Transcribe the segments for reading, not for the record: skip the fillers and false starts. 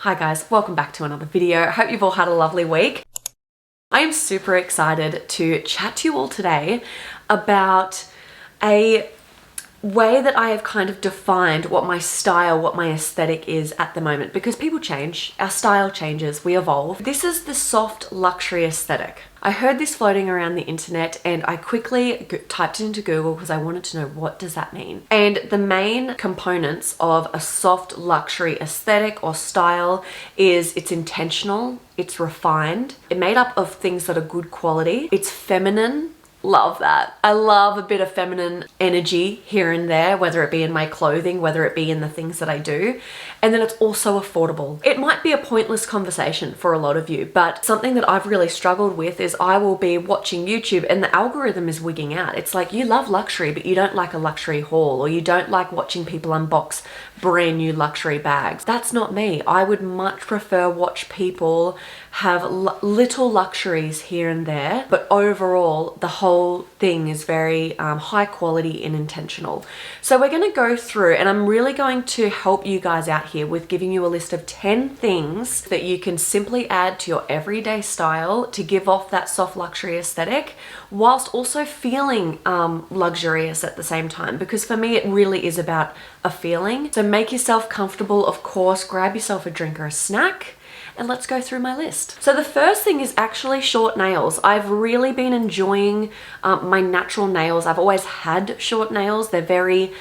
Hi guys, welcome back to another video. Hope you've all had a lovely week. I am super excited to chat to you all today about a way that I have kind of defined what my style, what my aesthetic is at the moment, because people change, our style changes, we evolve. This is the soft luxury aesthetic. I heard this floating around the internet and I quickly typed it into Google because I wanted to know what does that mean. And the main components of a soft luxury aesthetic or style is it's intentional, it's refined, it's made up of things that are good quality, it's feminine. Love that. I love a bit of feminine energy here and there, whether it be in my clothing, whether it be in the things that I do. And then it's also affordable. It might be a pointless conversation for a lot of you, but something that I've really struggled with is I will be watching YouTube and the algorithm is wigging out. It's like, you love luxury, but you don't like a luxury haul, or you don't like watching people unbox brand new luxury bags. That's not me. I would much prefer watch people have little luxuries here and there, but overall the whole thing is very high quality and intentional. So we're going to go through, and I'm really going to help you guys out here with giving you a list of 10 things that you can simply add to your everyday style to give off that soft luxury aesthetic whilst also feeling luxurious at the same time, because for me it really is about a feeling. So make yourself comfortable, of course, grab yourself a drink or a snack, and let's go through my list. So the first thing is actually short nails. I've really been enjoying my natural nails. I've always had short nails. They're very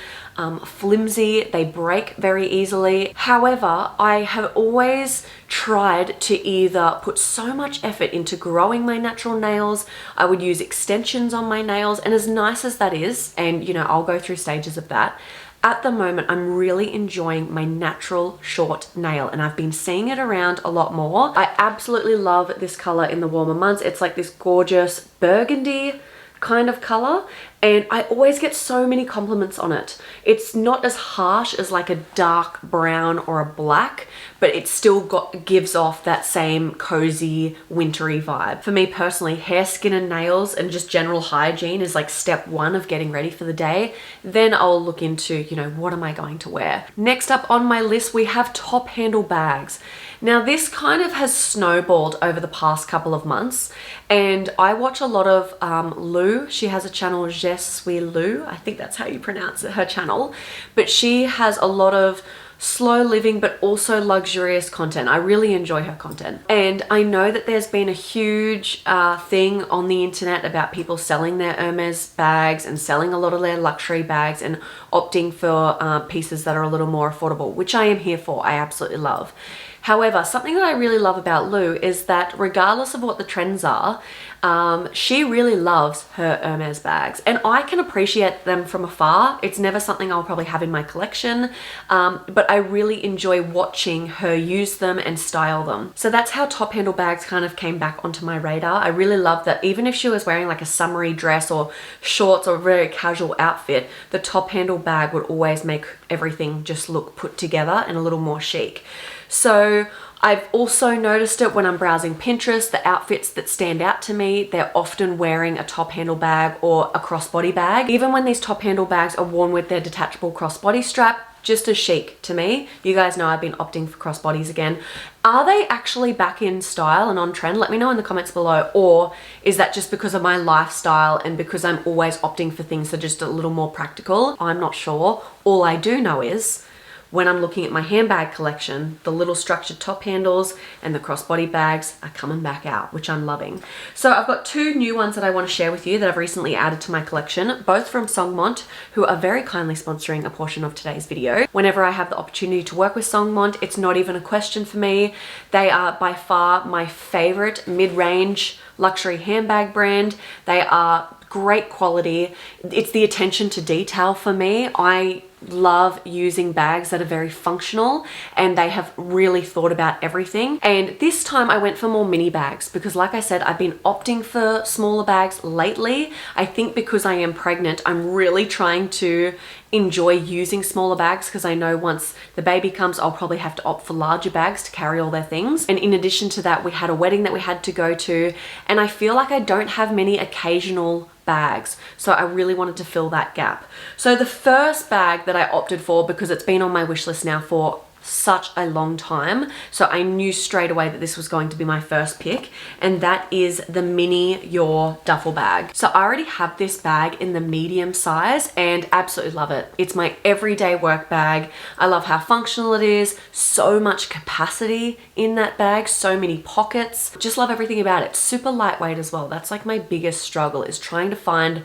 flimsy, they break very easily. However, I have always tried to either put so much effort into growing my natural nails, I would use extensions on my nails, and as nice as that is, and you know, I'll go through stages of that, at the moment, I'm really enjoying my natural short nail, and I've been seeing it around a lot more. I absolutely love this color in the warmer months. It's like this gorgeous burgundy kind of color, and I always get so many compliments on it. It's not as harsh as like a dark brown or a black, but it still gives off that same cozy wintry vibe. For me personally, hair, skin and nails and just general hygiene is like step one of getting ready for the day. Then I'll look into, you know, what am I going to wear? Next up on my list, we have top handle bags. Now this kind of has snowballed over the past couple of months, and I watch a lot of Lou. She has a channel, Je suis Lou, I think that's how you pronounce it, her channel, but she has a lot of slow living but also luxurious content. I really enjoy her content, and I know that there's been a huge thing on the internet about people selling their Hermes bags and selling a lot of their luxury bags and opting for pieces that are a little more affordable, which I am here for. I absolutely love. However, something that I really love about Lou is that regardless of what the trends are, she really loves her Hermes bags, and I can appreciate them from afar. It's never something I'll probably have in my collection, but I really enjoy watching her use them and style them. So that's how top handle bags kind of came back onto my radar. I really love that even if she was wearing like a summery dress or shorts or a very casual outfit, the top handle bag would always make everything just look put together and a little more chic. So I've also noticed it when I'm browsing Pinterest, the outfits that stand out to me, they're often wearing a top handle bag or a crossbody bag. Even when these top handle bags are worn with their detachable crossbody strap, just as chic to me. You guys know I've been opting for crossbodies again. Are they actually back in style and on trend? Let me know in the comments below. Or is that just because of my lifestyle and because I'm always opting for things that are just a little more practical? I'm not sure. All I do know is when I'm looking at my handbag collection, the little structured top handles and the crossbody bags are coming back out, which I'm loving. So I've got two new ones that I want to share with you that I've recently added to my collection, both from Songmont, who are very kindly sponsoring a portion of today's video. Whenever I have the opportunity to work with Songmont, it's not even a question for me. They are by far my favorite mid-range luxury handbag brand. They are great quality. It's the attention to detail for me. I love using bags that are very functional, and they have really thought about everything. And this time I went for more mini bags because, like I said, I've been opting for smaller bags lately. I think because I am pregnant, I'm really trying to enjoy using smaller bags because I know once the baby comes, I'll probably have to opt for larger bags to carry all their things. And in addition to that, we had a wedding that we had to go to, and I feel like I don't have many occasional bags, so I really wanted to fill that gap. So the first bag that I opted for, because it's been on my wish list now for such a long time. So I knew straight away that this was going to be my first pick, and that is the Mini Your duffel bag. So I already have this bag in the medium size and absolutely love it. It's my everyday work bag. I love how functional it is, so much capacity in that bag, so many pockets. Just love everything about it. Super lightweight as well. That's like my biggest struggle, is trying to find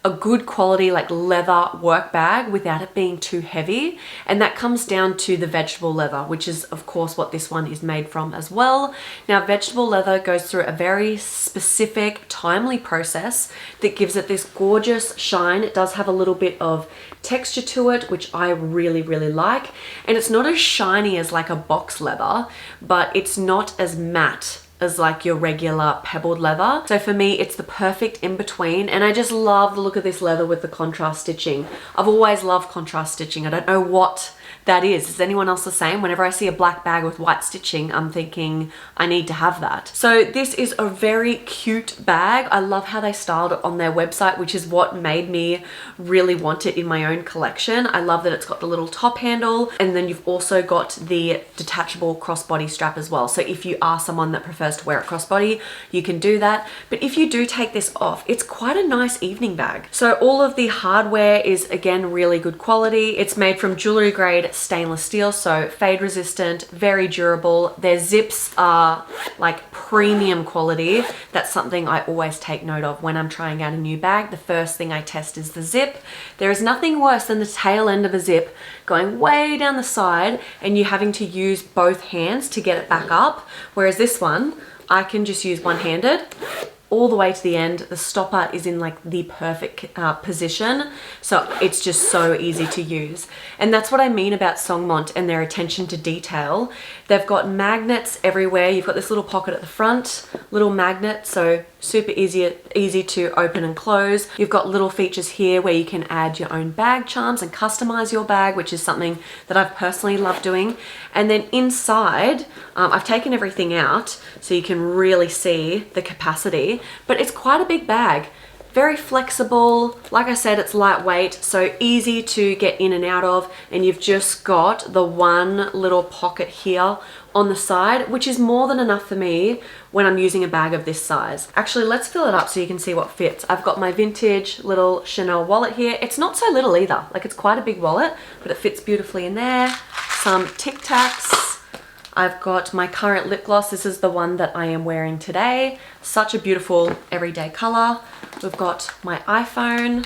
a good quality like leather work bag without it being too heavy. And that comes down to the vegetable leather, which is of course what this one is made from as well. Now, vegetable leather goes through a very specific, timely process that gives it this gorgeous shine. It does have a little bit of texture to it, which I really, really like. And it's not as shiny as like a box leather, but it's not as matte as like your regular pebbled leather. So for me, it's the perfect in between, and I just love the look of this leather with the contrast stitching. I've always loved contrast stitching. I don't know what that is anyone else the same? Whenever I see a black bag with white stitching, I'm thinking I need to have that. So this is a very cute bag. I love how they styled it on their website, which is what made me really want it in my own collection. I love that it's got the little top handle, and then you've also got the detachable crossbody strap as well. So if you are someone that prefers to wear it crossbody, you can do that. But if you do take this off, it's quite a nice evening bag. So all of the hardware is again really good quality. It's made from jewelry grade stainless steel, so fade resistant, very durable. Their zips are like premium quality. That's something I always take note of when I'm trying out a new bag. The first thing I test is the zip. There is nothing worse than the tail end of a zip going way down the side and you having to use both hands to get it back up. Whereas this one, I can just use one-handed all the way to the end. The stopper is in like the perfect position, so it's just so easy to use. And that's what I mean about Songmont and their attention to detail. They've got magnets everywhere. You've got this little pocket at the front, little magnet, so super easy to open and close. You've got little features here where you can add your own bag charms and customize your bag, which is something that I've personally loved doing. And then inside, I've taken everything out so you can really see the capacity, but it's quite a big bag. Very flexible. Like I said, it's lightweight, so easy to get in and out of. And you've just got the one little pocket here on the side, which is more than enough for me when I'm using a bag of this size. Actually, let's fill it up so you can see what fits. I've got my vintage little Chanel wallet here. It's not so little either. Like, it's quite a big wallet, but it fits beautifully in there. Some Tic Tacs. I've got my current lip gloss. This is the one that I am wearing today. Such a beautiful everyday color. We've got my iPhone,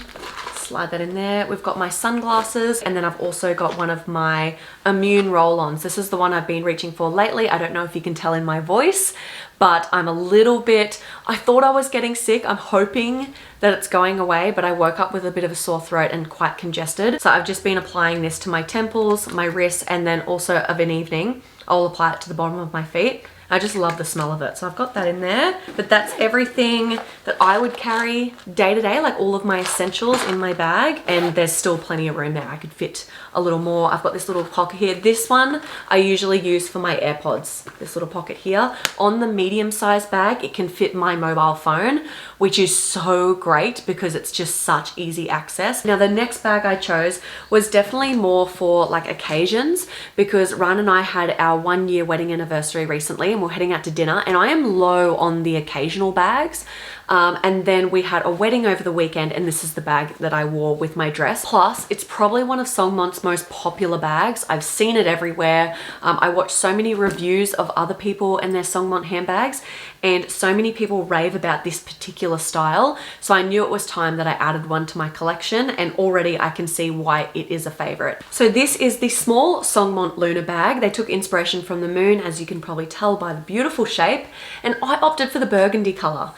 slide that in there. We've got my sunglasses, and then I've also got one of my immune roll-ons. This is the one I've been reaching for lately. I don't know if you can tell in my voice, but I'm a little bit, I thought I was getting sick. I'm hoping that it's going away, but I woke up with a bit of a sore throat and quite congested. So I've just been applying this to my temples, my wrists, and then also of an evening, I'll apply it to the bottom of my feet. I just love the smell of it. So I've got that in there, but that's everything that I would carry day to day, like all of my essentials in my bag. And there's still plenty of room there. I could fit a little more. I've got this little pocket here. This one I usually use for my AirPods, this little pocket here. On the medium-sized bag, it can fit my mobile phone, which is so great because it's just such easy access. Now, the next bag I chose was definitely more for like occasions, because Ryan and I had our 1-year wedding anniversary recently, and we're heading out to dinner, and I am low on the occasional bags. And then we had a wedding over the weekend, and this is the bag that I wore with my dress. Plus, it's probably one of Songmont's most popular bags. I've seen it everywhere. I watched so many reviews of other people and their Songmont handbags, and so many people rave about this particular style. So I knew it was time that I added one to my collection, and already I can see why it is a favorite. So this is the small Songmont Luna bag. They took inspiration from the moon, as you can probably tell by the beautiful shape, and I opted for the burgundy color.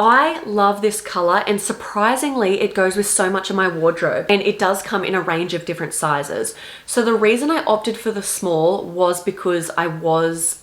I love this color, and surprisingly it goes with so much of my wardrobe, and it does come in a range of different sizes. So the reason I opted for the small was because I was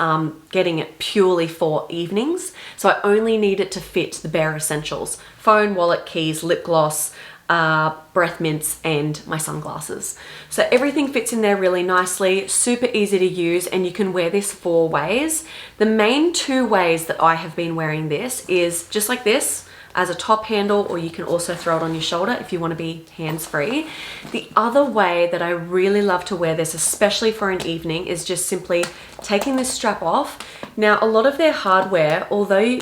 getting it purely for evenings. So I only needed to fit the bare essentials: phone, wallet, keys, lip gloss, breath mints, and my sunglasses. So everything fits in there really nicely, super easy to use, and you can wear this 4 ways. The main 2 ways that I have been wearing this is just like this. as a top handle, or you can also throw it on your shoulder if you want to be hands-free. The other way that I really love to wear this, especially for an evening, is just simply taking this strap off. Now, a lot of their hardware, although you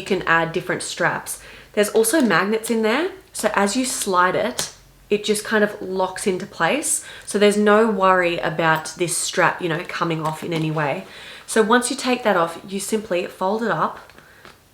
can add different straps, there's also magnets in there. So as you slide it, it just kind of locks into place. So there's no worry about this strap, you know, coming off in any way. So once you take that off, you simply fold it up,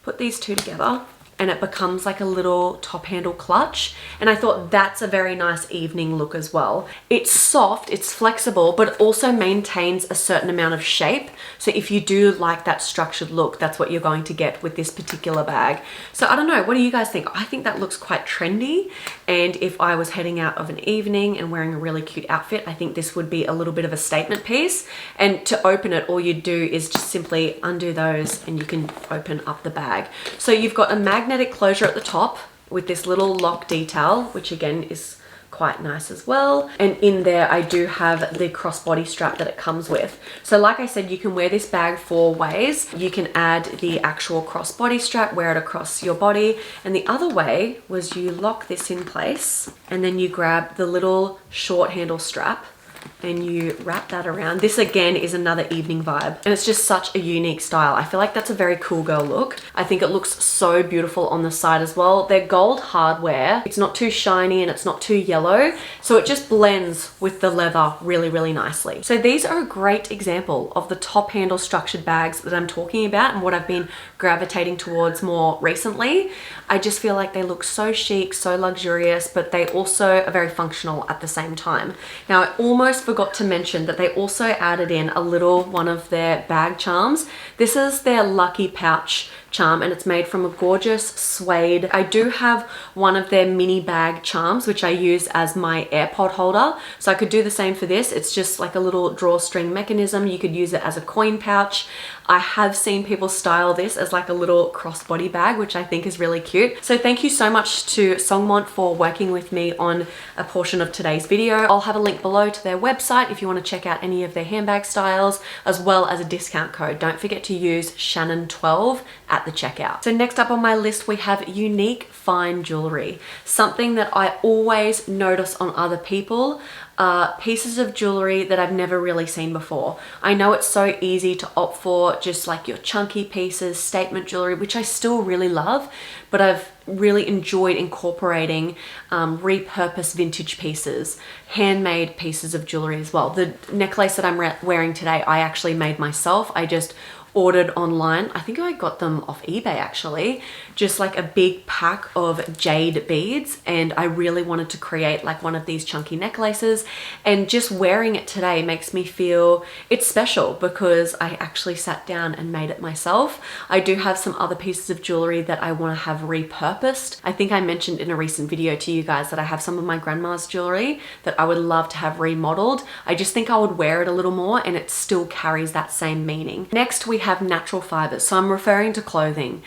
put these two together, and it becomes like a little top handle clutch. And I thought that's a very nice evening look as well. It's soft, it's flexible, but it also maintains a certain amount of shape. So if you do like that structured look, that's what you're going to get with this particular bag. So I don't know, what do you guys think? I think that looks quite trendy. And if I was heading out of an evening and wearing a really cute outfit, I think this would be a little bit of a statement piece. And to open it, all you do is just simply undo those and you can open up the bag. So you've got a magnetic closure at the top with this little lock detail, which again is quite nice as well. And in there I do have the crossbody strap that it comes with. So like I said, you can wear this bag 4 ways. You can add the actual crossbody strap, wear it across your body, and the other way was you lock this in place and then you grab the little short handle strap and you wrap that around. This again is another evening vibe, and it's just such a unique style. I feel like that's a very cool girl look. I think it looks so beautiful on the side as well. They're gold hardware. It's not too shiny and it's not too yellow, so it just blends with the leather really, really nicely. So these are a great example of the top handle structured bags that I'm talking about and what I've been gravitating towards more recently. I just feel like they look so chic, so luxurious, but they also are very functional at the same time. Now, I almost forgot to mention that they also added in a little one of their bag charms. This is their lucky pouch charm, and it's made from a gorgeous suede. I do have one of their mini bag charms, which I use as my AirPod holder. So I could do the same for this. It's just like a little drawstring mechanism. You could use it as a coin pouch. I have seen people style this as like a little crossbody bag, which I think is really cute. So thank you so much to Songmont for working with me on a portion of today's video. I'll have a link below to their website if you want to check out any of their handbag styles, as well as a discount code. Don't forget to use Shannon12 at the checkout. So next up on my list, we have unique fine jewelry. Something that I always notice on other people are pieces of jewelry that I've never really seen before. I know it's so easy to opt for just like your chunky pieces, statement jewelry, which I still really love, but I've really enjoyed incorporating repurposed vintage pieces, handmade pieces of jewelry as well. The necklace that I'm wearing today, I actually made myself. I just ordered online. I think I got them off eBay actually, just like a big pack of jade beads, and I really wanted to create like one of these chunky necklaces, and just wearing it today makes me feel it's special because I actually sat down and made it myself. I do have some other pieces of jewelry that I want to have repurposed. I think I mentioned in a recent video to you guys that I have some of my grandma's jewelry that I would love to have remodeled. I just think I would wear it a little more and it still carries that same meaning. Next, we have natural fibers. So I'm referring to clothing.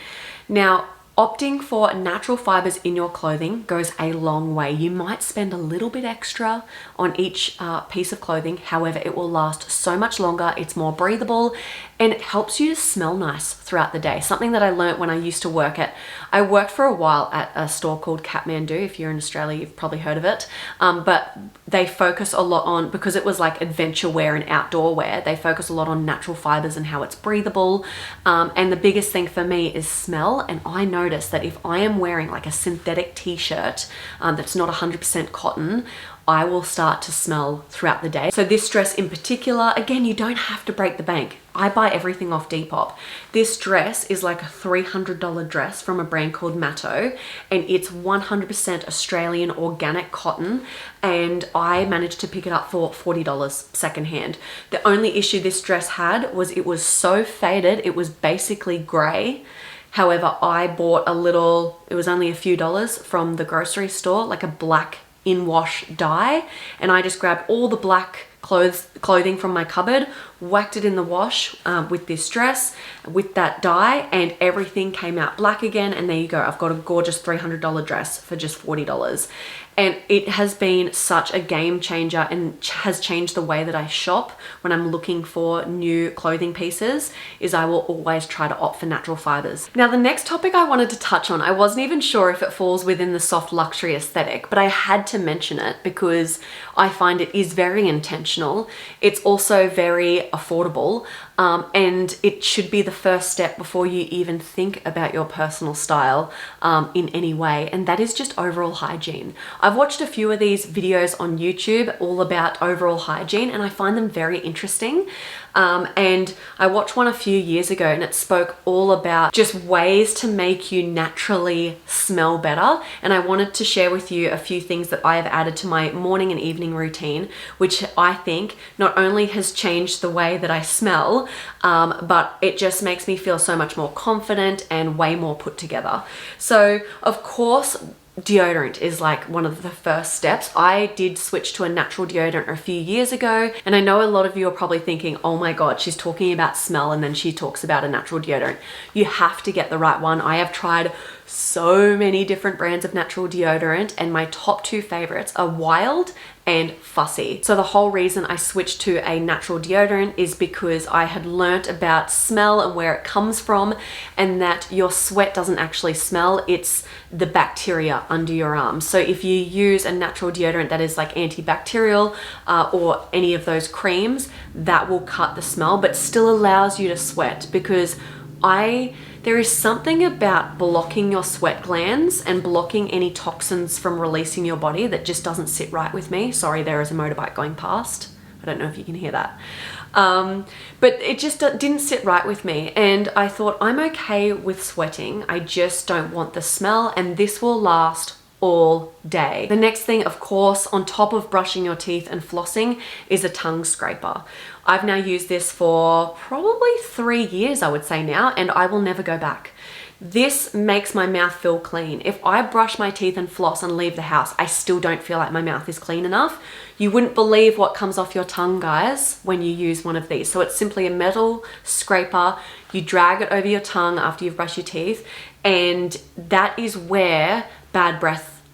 Now, opting for natural fibers in your clothing goes a long way. You might spend a little bit extra on each piece of clothing. However, it will last so much longer. It's more breathable and it helps you to smell nice throughout the day. Something that I learned when I used to work I worked for a while at a store called Kathmandu. If you're in Australia, you've probably heard of it. But they focus a lot on, because it was like adventure wear and outdoor wear, they focus a lot on natural fibers and how it's breathable. And the biggest thing for me is smell. And I notice that if I am wearing like a synthetic t-shirt that's not 100% cotton, I will start to smell throughout the day. So this dress in particular, again, you don't have to break the bank. I buy everything off Depop. This dress is like a $300 dress from a brand called Matto, and it's 100% Australian organic cotton, and I managed to pick it up for $40 secondhand. The only issue this dress had was it was so faded, it was basically gray. However, I bought a little, it was only a few dollars from the grocery store, like a black in-wash dye, and I just grabbed all the black clothing from my cupboard, whacked it in the wash with this dress, with that dye, and everything came out black again, and there you go. I've got a gorgeous $300 dress for just $40. and it has been such a game changer and has changed the way that I shop when I'm looking for new clothing pieces. Is I will always try to opt for natural fibers. Now, the next topic I wanted to touch on, I wasn't even sure if it falls within the soft luxury aesthetic, but I had to mention it because I find it is very intentional. It's also very affordable, and it should be the first step before you even think about your personal style in any way, and that is just overall hygiene. I've watched a few of these videos on YouTube all about overall hygiene, and I find them very interesting. And I watched one a few years ago, and it spoke all about just ways to make you naturally smell better. And I wanted to share with you a few things that I have added to my morning and evening routine, which I think not only has changed the way that I smell, but it just makes me feel so much more confident and way more put together. So of course, deodorant is like one of the first steps. I did switch to a natural deodorant a few years ago, and I know a lot of you are probably thinking, oh my God, she's talking about smell and then she talks about a natural deodorant. You have to get the right one. I have tried so many different brands of natural deodorant, and my top two favorites are Wild and Fussy. So the whole reason I switched to a natural deodorant is because I had learnt about smell and where it comes from, and that your sweat doesn't actually smell, it's the bacteria under your arms. So if you use a natural deodorant that is like antibacterial or any of those creams, that will cut the smell but still allows you to sweat, because there is something about blocking your sweat glands and blocking any toxins from releasing your body that just doesn't sit right with me. Sorry, there is a motorbike going past. I don't know if you can hear that. But it just didn't sit right with me. And I thought, I'm okay with sweating. I just don't want the smell, and this will last all day. The next thing, of course, on top of brushing your teeth and flossing, is a tongue scraper. I've now used this for probably 3 years, I would say now, and I will never go back. This makes my mouth feel clean. If I brush my teeth and floss and leave the house, I still don't feel like my mouth is clean enough. You wouldn't believe what comes off your tongue, guys, when you use one of these. So it's simply a metal scraper. You drag it over your tongue after you've brushed your teeth, and that is where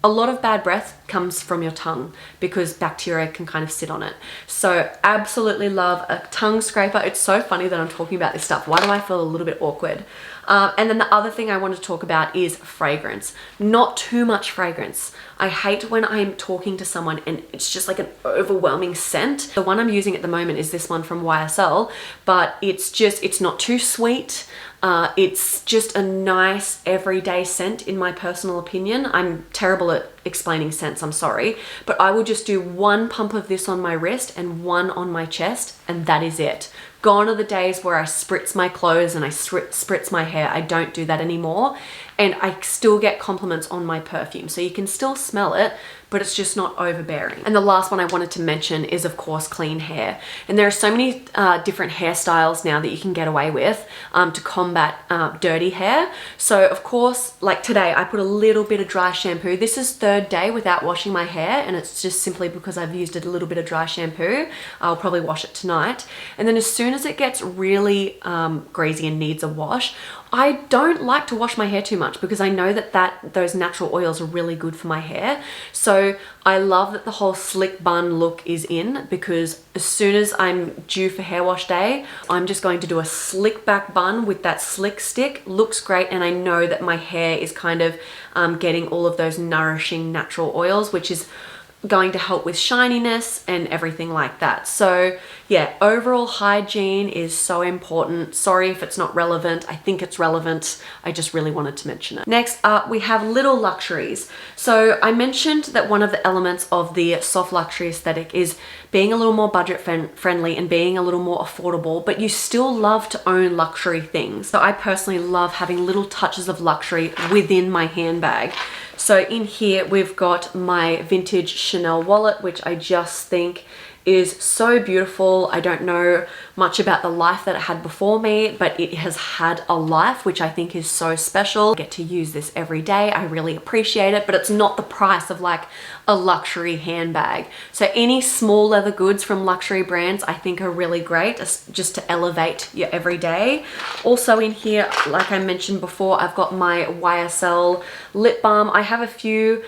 a lot of bad breath comes from your tongue, because bacteria can kind of sit on it. So absolutely love a tongue scraper. It's so funny that I'm talking about this stuff. Why do I feel a little bit awkward? And then the other thing I want to talk about is fragrance. Not too much fragrance. I hate when I'm talking to someone and it's just like an overwhelming scent. The one I'm using at the moment is this one from YSL, but it's not too sweet. It's just a nice everyday scent, in my personal opinion. I'm terrible at explaining scents, I'm sorry, but I will just do one pump of this on my wrist and one on my chest, and that is it. Gone are the days where I spritz my clothes and I spritz my hair. I don't do that anymore, and I still get compliments on my perfume, so you can still smell it, but it's just not overbearing. And the last one I wanted to mention is, of course, clean hair. And there are so many different hairstyles now that you can get away with to combat dirty hair. So of course, like today, I put a little bit of dry shampoo. This is third day without washing my hair, and it's just simply because I've used a little bit of dry shampoo. I'll probably wash it tonight. And then as soon as it gets really greasy and needs a wash, I don't like to wash my hair too much, because I know that those natural oils are really good for my hair. So I love that the whole slick bun look is in, because as soon as I'm due for hair wash day, I'm just going to do a slick back bun with that slick stick. Looks great, and I know that my hair is kind of getting all of those nourishing natural oils, which is going to help with shininess and everything like that. So yeah, overall hygiene is so important. Sorry if it's not relevant. I think it's relevant. I just really wanted to mention it. Next up, we have little luxuries. So I mentioned that one of the elements of the soft luxury aesthetic is being a little more budget friendly and being a little more affordable, but you still love to own luxury things. So I personally love having little touches of luxury within my handbag. So in here, we've got my vintage Chanel wallet, which I just think is so beautiful. I don't know much about the life that it had before me, but it has had a life, which I think is so special. I get to use this every day. I really appreciate it, but it's not the price of like a luxury handbag. So any small leather goods from luxury brands I think are really great, just to elevate your everyday. Also in here, like I mentioned before, I've got my YSL lip balm. I have a few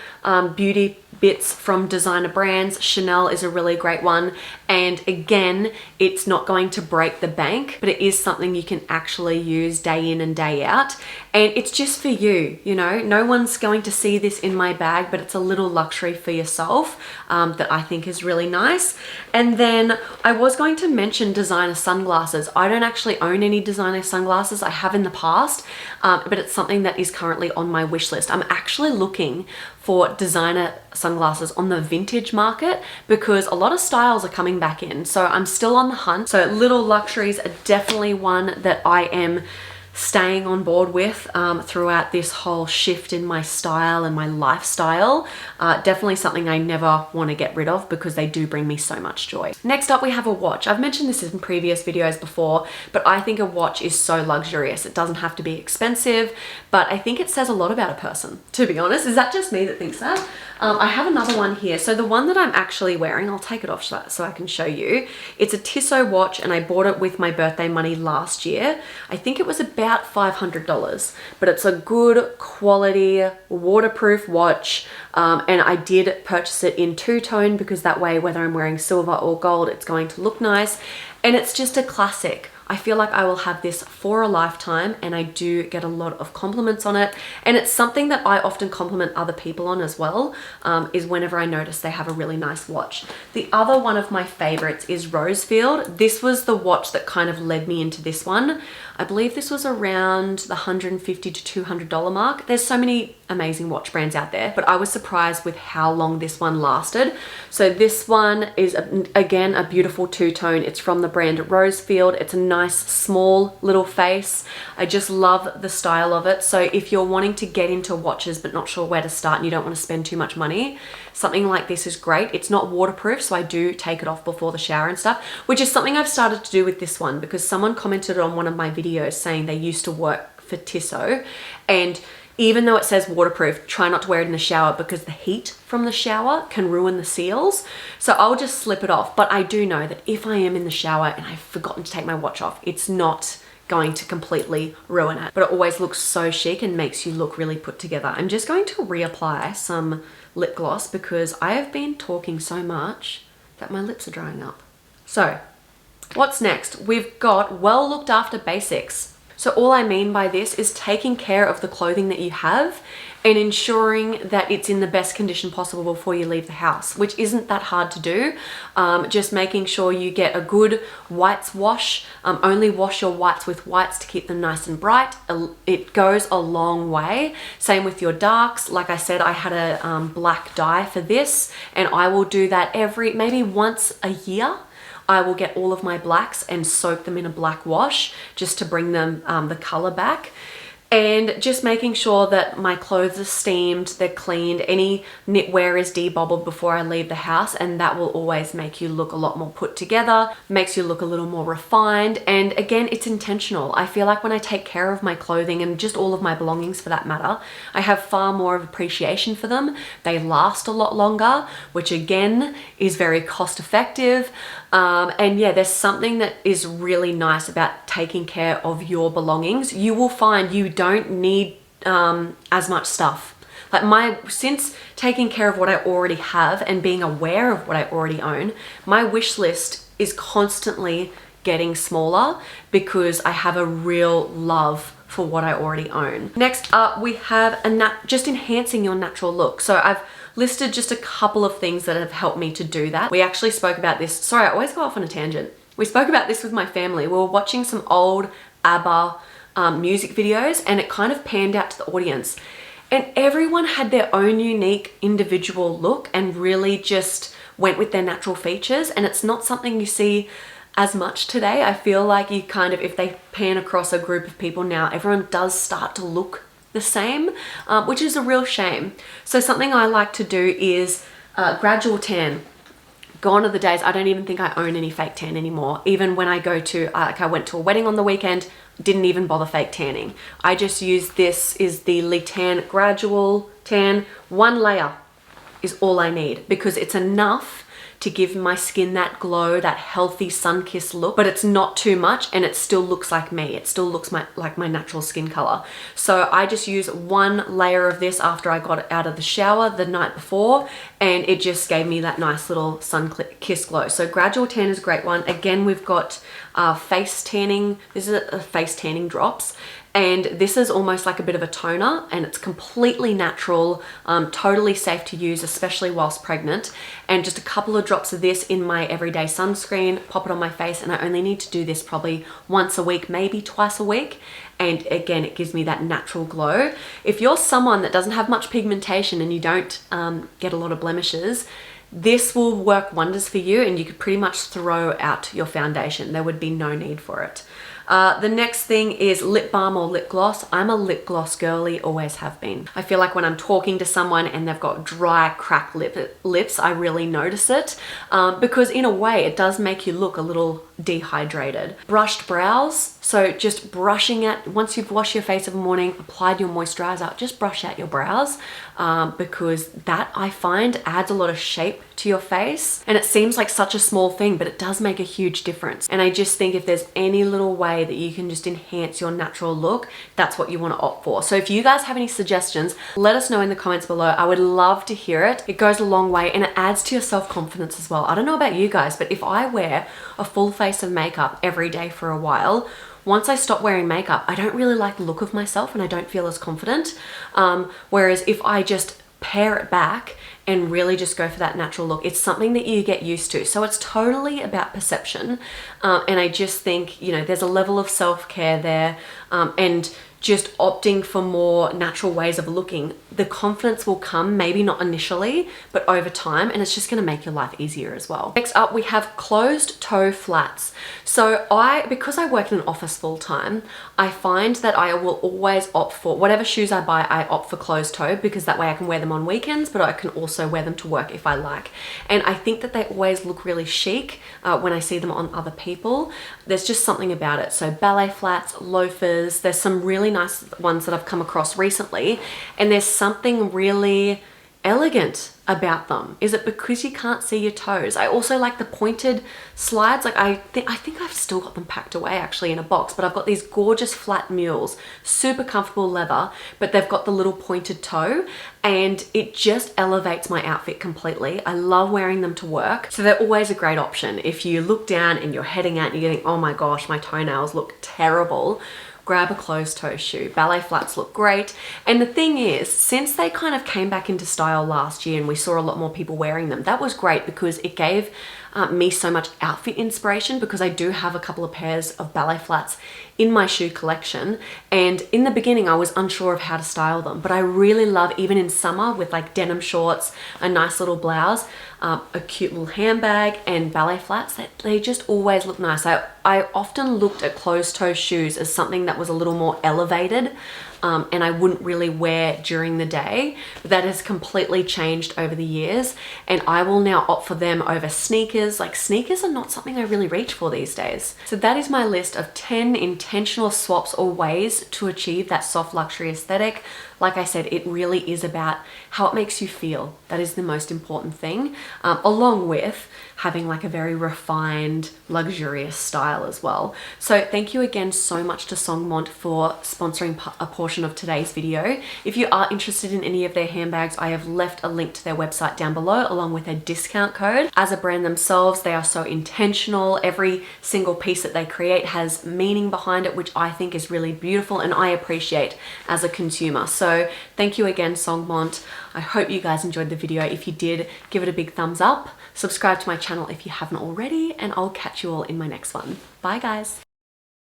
beauty bits from designer brands. Chanel is a really great one. And again, it's not going to break the bank, but it is something you can actually use day in and day out. And it's just for you, you know, no one's going to see this in my bag, but it's a little luxury for yourself that I think is really nice. And then I was going to mention designer sunglasses. I don't actually own any designer sunglasses. I have in the past, but it's something that is currently on my wish list. I'm actually looking for designer sunglasses on the vintage market because a lot of styles are coming back in. So I'm still on the hunt. So Little Luxuries are definitely one that I am staying on board with throughout this whole shift in my style and my lifestyle. Definitely something I never want to get rid of because they do bring me so much joy. Next up, we have a watch. I've mentioned this in previous videos before, but I think a watch is so luxurious. It doesn't have to be expensive, but I think it says a lot about a person, to be honest. Is that just me that thinks that? I have another one here. So the one that I'm actually wearing, I'll take it off so I can show you. It's a Tissot watch and I bought it with my birthday money last year. I think it was about $500, but it's a good quality waterproof watch. And I did purchase it in two-tone because that way, whether I'm wearing silver or gold, it's going to look nice. And it's just a classic. I feel like I will have this for a lifetime and I do get a lot of compliments on it. And it's something that I often compliment other people on as well, is whenever I notice they have a really nice watch. The other one of my favorites is Rosefield. This was the watch that kind of led me into this one. I believe this was around the $150 to $200 mark. There's so many amazing watch brands out there, but I was surprised with how long this one lasted. So this one is, again, a beautiful two-tone. It's from the brand Rosefield. It's a nice, small little face. I just love the style of it. So if you're wanting to get into watches but not sure where to start and you don't want to spend too much money, something like this is great. It's not waterproof, so I do take it off before the shower and stuff, which is something I've started to do with this one because someone commented on one of my videos saying they used to work for Tissot, and even though it says waterproof, try not to wear it in the shower because the heat from the shower can ruin the seals. So I'll just slip it off. But I do know that if I am in the shower and I've forgotten to take my watch off, it's not going to completely ruin it. But it always looks so chic and makes you look really put together. I'm just going to reapply some lip gloss because I have been talking so much that my lips are drying up. So what's next? We've got well looked after basics. So all I mean by this is taking care of the clothing that you have and ensuring that it's in the best condition possible before you leave the house, which isn't that hard to do. Just making sure you get a good whites wash. Only wash your whites with whites to keep them nice and bright. It goes a long way. Same with your darks. Like I said, I had a black dye for this, and I will do that maybe once a year. I will get all of my blacks and soak them in a black wash just to bring them the color back. And just making sure that my clothes are steamed, they're cleaned, any knitwear is debobbled before I leave the house, and that will always make you look a lot more put together, makes you look a little more refined, and again, it's intentional. I feel like when I take care of my clothing and just all of my belongings for that matter, I have far more of appreciation for them. They last a lot longer, which again is very cost effective. And yeah, there's something that is really nice about taking care of your belongings. You will find you don't need as much stuff. Like since taking care of what I already have and being aware of what I already own, my wish list is constantly getting smaller because I have a real love for what I already own. Next up, we have just enhancing your natural look. So I've listed just a couple of things that have helped me to do that. We actually spoke about this. Sorry, I always go off on a tangent. We spoke about this with my family. We were watching some old ABBA music videos, and it kind of panned out to the audience. And everyone had their own unique individual look and really just went with their natural features. And it's not something you see as much today. I feel like you kind of, if they pan across a group of people now, everyone does start to look the same, which is a real shame. So something I like to do is gradual tan. Gone are the days, I don't even think I own any fake tan anymore. Even when I go to, like I went to a wedding on the weekend, didn't even bother fake tanning. I just use this, is the Litan Gradual Tan. One layer is all I need because it's enough to give my skin that glow, that healthy sun-kissed look, but it's not too much and it still looks like me. It still looks like my natural skin color. So I just use one layer of this after I got out of the shower the night before, and it just gave me that nice little sun-kissed glow. So Gradual Tan is a great one. Again, we've got face tanning. This is a face tanning drops. And this is almost like a bit of a toner, and it's completely natural, totally safe to use, especially whilst pregnant. And just a couple of drops of this in my everyday sunscreen, pop it on my face, and I only need to do this probably once a week, maybe twice a week. And again, it gives me that natural glow. If you're someone that doesn't have much pigmentation and you don't get a lot of blemishes, this will work wonders for you, and you could pretty much throw out your foundation. There would be no need for it. The next thing is lip balm or lip gloss. I'm a lip gloss girly, always have been. I feel like when I'm talking to someone and they've got dry, cracked lips, I really notice it because in a way it does make you look a little dehydrated. Brushed brows, so just brushing it, once you've washed your face in the morning, applied your moisturizer, just brush out your brows because that I find adds a lot of shape to your face, and it seems like such a small thing, but it does make a huge difference. And I just think if there's any little way that you can just enhance your natural look, that's what you want to opt for. So if you guys have any suggestions, let us know in the comments below. I would love to hear it. It goes a long way and it adds to your self-confidence as well. I don't know about you guys, but if I wear a full face of makeup every day for a while, once I stop wearing makeup, I don't really like the look of myself and I don't feel as confident. Whereas if I just pare it back and really just go for that natural look, it's something that you get used to. So it's totally about perception. And I just think, you know, there's a level of self-care there, and just opting for more natural ways of looking. The confidence will come, maybe not initially, but over time, and it's just gonna make your life easier as well. Next up, we have closed toe flats. So because I work in an office full time, I find that I will always opt for, whatever shoes I buy, I opt for closed toe because that way I can wear them on weekends, but I can also wear them to work if I like. And I think that they always look really chic when I see them on other people. There's just something about it. So ballet flats, loafers, there's some really nice ones that I've come across recently, and there's something really elegant about them. Is it because you can't see your toes? I also like the pointed slides. Like I think I've still got them packed away actually in a box, but I've got these gorgeous flat mules, super comfortable leather, but they've got the little pointed toe, and it just elevates my outfit completely. I love wearing them to work. So they're always a great option. If you look down and you're heading out and you're getting, oh my gosh, my toenails look terrible, grab a closed toe shoe. Ballet flats look great. And the thing is, since they kind of came back into style last year and we saw a lot more people wearing them, that was great because it gave me so much outfit inspiration, because I do have a couple of pairs of ballet flats in my shoe collection. And in the beginning, I was unsure of how to style them, but I really love, even in summer with like denim shorts, a nice little blouse, a cute little handbag and ballet flats, that they just always look nice. I often looked at closed toe shoes as something that was a little more elevated, and I wouldn't really wear during the day. But that has completely changed over the years, and I will now opt for them over sneakers. Like sneakers are not something I really reach for these days. So that is my list of 10 intentional swaps or ways to achieve that soft luxury aesthetic. Like I said, it really is about how it makes you feel. That is the most important thing, along with having like a very refined, luxurious style as well. So thank you again so much to Songmont for sponsoring a portion of today's video. If you are interested in any of their handbags, I have left a link to their website down below along with a discount code. As a brand themselves, they are so intentional. Every single piece that they create has meaning behind it, which I think is really beautiful and I appreciate as a consumer. So thank you again, Songmont. I hope you guys enjoyed the video. If you did, give it a big thumbs up. Subscribe to my channel if you haven't already, and I'll catch you all in my next one. Bye guys.